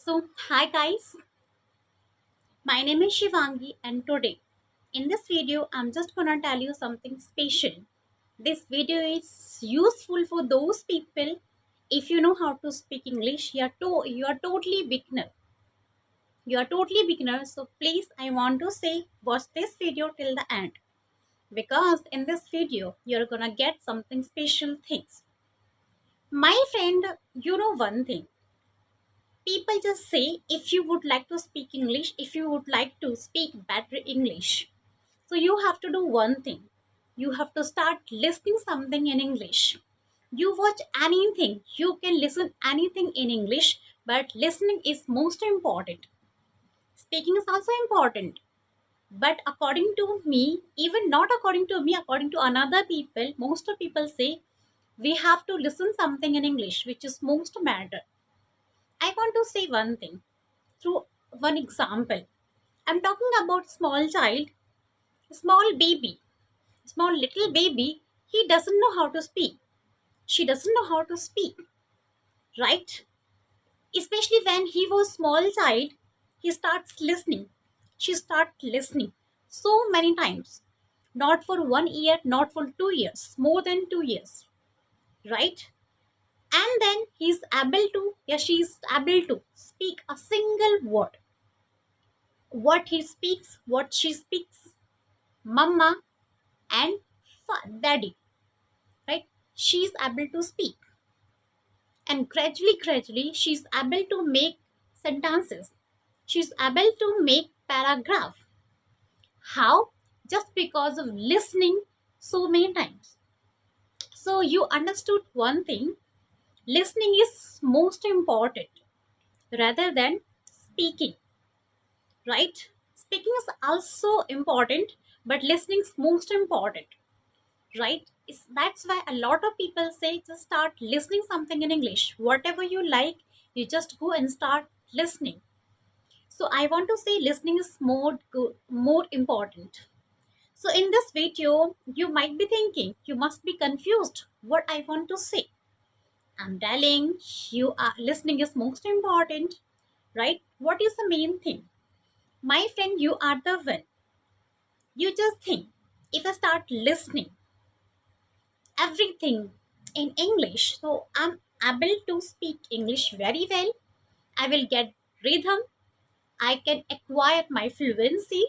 Hi guys, my name is Shivangi, and today in this video, I'm just gonna tell you something special. This video is useful for those people if you know how to speak English. You are totally beginner. You are totally beginner, so please, I want to say, watch this video till the end because in this video, you're gonna get something special things. My friend, you know one thing, people just say if you would like to speak English, if you would like to speak better English, so you have to do one thing. You have to start listening something in English. You watch anything, you can listen anything in English, but listening is most important. Speaking is also important, but according to me, even not according to me, according to another people, most of people say we have to listen something in English, which is most matter. I want to say one thing through one example. I'm talking about small child, small baby, small little baby. He doesn't know how to speak. She doesn't know how to speak, right? Especially when he was small child, he starts listening. She starts listening so many times. Not for 1 year, not for 2 years, more than 2 years, right? And then he's able to, yeah, she's able to speak a single word. What he speaks, what she speaks, mama and daddy, right? She's able to speak, and gradually she's able to make sentences, she's able to make paragraph. How? Just because of listening so many times. So you understood one thing, listening is most important rather than speaking, right? Speaking is also important, but listening is most important, right? That's why a lot of people say just start listening something in English. Whatever you like, you just go and start listening. So I want to say listening is more important. So in this video, you might be thinking, you must be confused what I want to say. I'm telling you, listening is most important, right? What is the main thing? My friend, you are the one. You just think, if I start listening everything in English, so I'm able to speak English very well. I will get rhythm. I can acquire my fluency,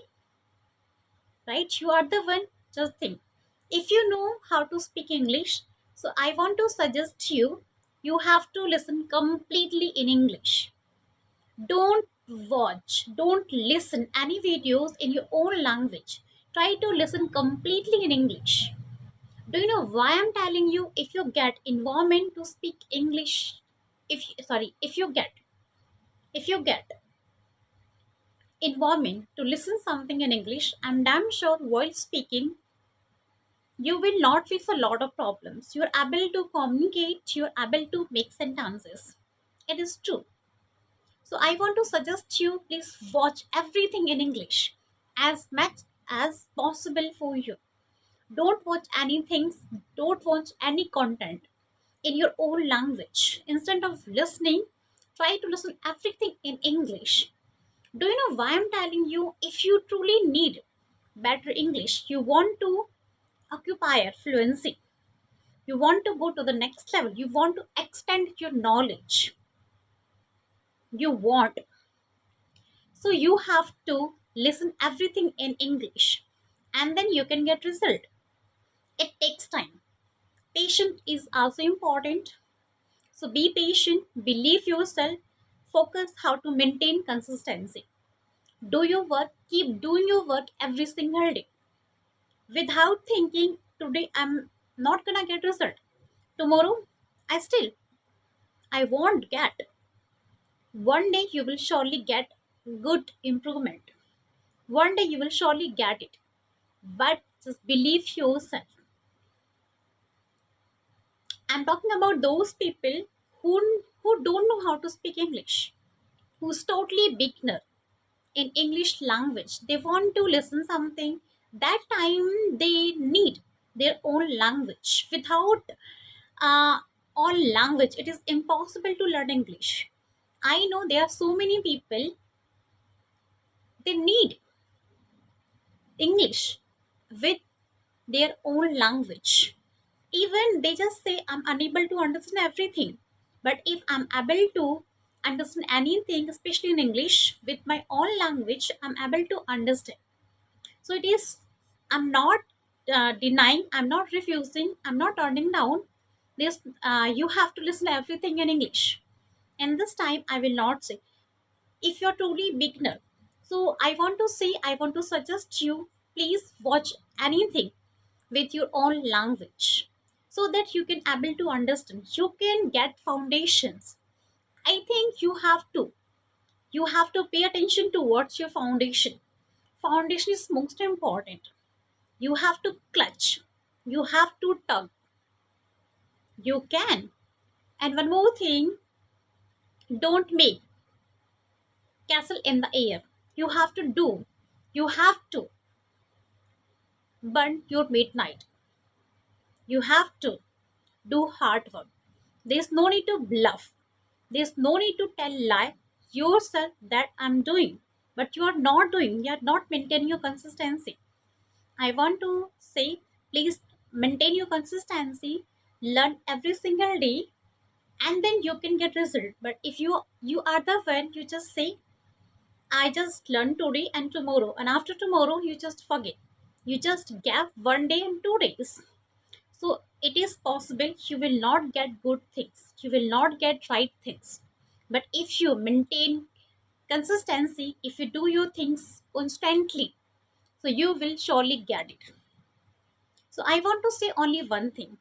right? You are the one. Just think. If you know how to speak English, so I want to suggest you, you have to listen completely in English. Don't watch, don't listen any videos in your own language. Try to listen completely in English. Do you know why I'm telling you? If you get environment to speak English, if you get environment to listen something in English, I'm damn sure while speaking, you will not face a lot of problems. You're able to communicate, you're able to make sentences. It is true. So I want to suggest you please watch everything in English as much as possible for you. Don't watch anything, don't watch any content in your own language. Instead of listening, try to listen everything in English. Do you know why I'm telling you? If you truly need better English, you want to occupy fluency, you want to go to the next level, you want to extend your knowledge, you want, so you have to listen everything in English, and then you can get result. It takes time. Patience is also important. So be patient, believe yourself, focus how to maintain consistency. Do your work, keep doing your work every single day. Without thinking, today I'm not gonna get result. Tomorrow, I won't get. One day you will surely get good improvement. One day you will surely get it. But just believe yourself. I'm talking about those people who don't know how to speak English, who's totally beginner in English language. They want to listen something. That time they need their own language. Without uh, own language, it is impossible to learn English. I know there are so many people, they need English with their own language. Even they just say, I'm unable to understand everything. But if I'm able to understand anything, especially in English, with my own language, I'm able to understand. So it is, I'm not denying, I'm not refusing, I'm not turning down. This, you have to listen everything in English. And this time, I will not say if you're truly beginner. So I want to say, I want to suggest you, please watch anything with your own language so that you can able to understand, you can get foundations. I think you have to pay attention towards your foundation. Foundation is most important. You have to clutch, you have to tug, you can. And one more thing, don't make castle in the air. You have to do, you have to burn your midnight. You have to do hard work. There's no need to bluff. There's no need to tell lie yourself that I'm doing, but you are not doing. You are not maintaining your consistency. I want to say, please maintain your consistency. Learn every single day, and then you can get result. But if you are the one, you just say, I just learn today and tomorrow, and after tomorrow you just forget. You just gap 1 day and 2 days. So it is possible you will not get good things, you will not get right things. But if you maintain consistency, if you do your things constantly, so you will surely get it. So I want to say only one thing.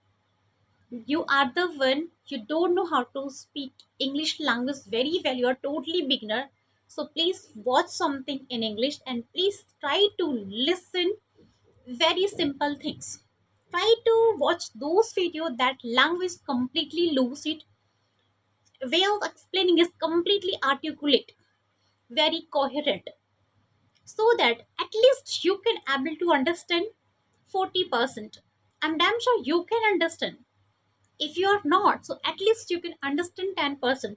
You are the one, you don't know how to speak English language very well, you are totally beginner. So please watch something in English and please try to listen very simple things. Try to watch those videos that language completely lose it. Way of explaining is completely articulate, very coherent, so that at least you can able to understand 40%. I'm damn sure you can understand. If you are not, so at least you can understand 10%.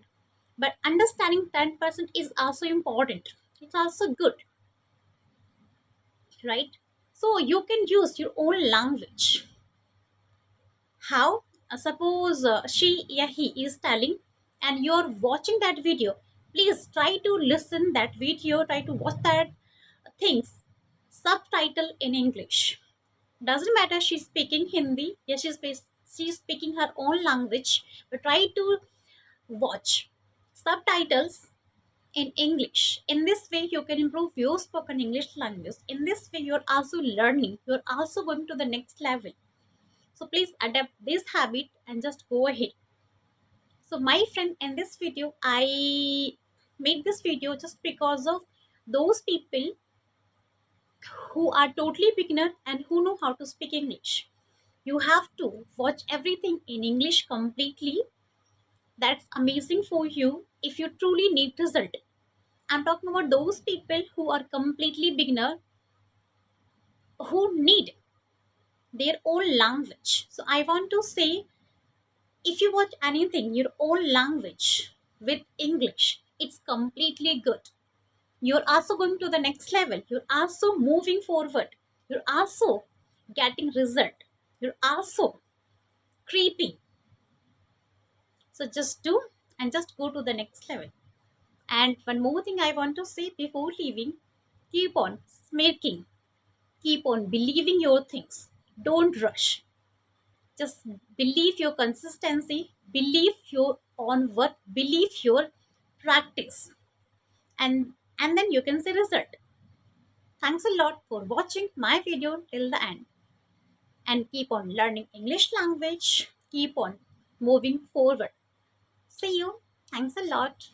But understanding 10% is also important. It's also good, right? So you can use your own language. How? Suppose she, yeah, he is telling, and you're watching that video. Please try to listen that video. Try to watch that things. Subtitle in English. Doesn't matter she's speaking Hindi. Yes, she's speaking her own language. But try to watch subtitles in English. In this way, you can improve your spoken English language. In this way, you're also learning. You're also going to the next level. So please adapt this habit and just go ahead. So my friend, in this video, I made this video just because of those people who are totally beginner and who know how to speak English. You have to watch everything in English completely. That's amazing for you if you truly need result. I'm talking about those people who are completely beginner, who need their own language. So I want to say, if you watch anything your own language with English, it's completely good. You're also going to the next level, you're also moving forward, you're also getting result, you're also creeping. So just do and just go to the next level. And one more thing I want to say before leaving, keep on smirking, keep on believing your things, don't rush. Just believe your consistency, believe your own work, believe your practice, and then you can see result. Thanks a lot for watching my video till the end, and keep on learning English language, keep on moving forward. See you. Thanks a lot.